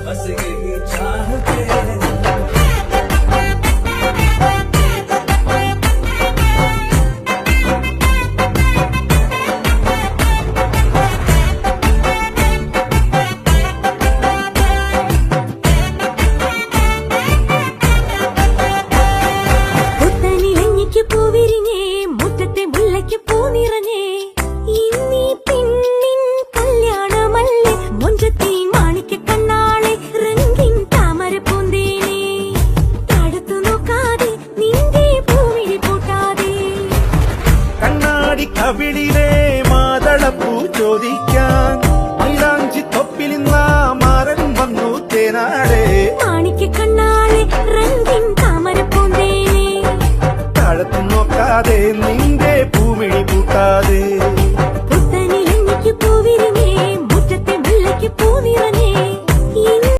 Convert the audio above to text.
बस यही चाहते हैं। കവിളിലെ മാതളപ്പൂ ചോദിക്കാൻ മൈലാഞ്ചി തൊപ്പിലിന്ന മാരൻ വന്നു തേനാടെ മാണിക്ക കണ്ണാളെ രംഗിൻ താമരപ്പൂന്തേനെ താഴത്തു നോക്കാതെ നിന്റെ പൂമിഴി പൂട്ടാതെ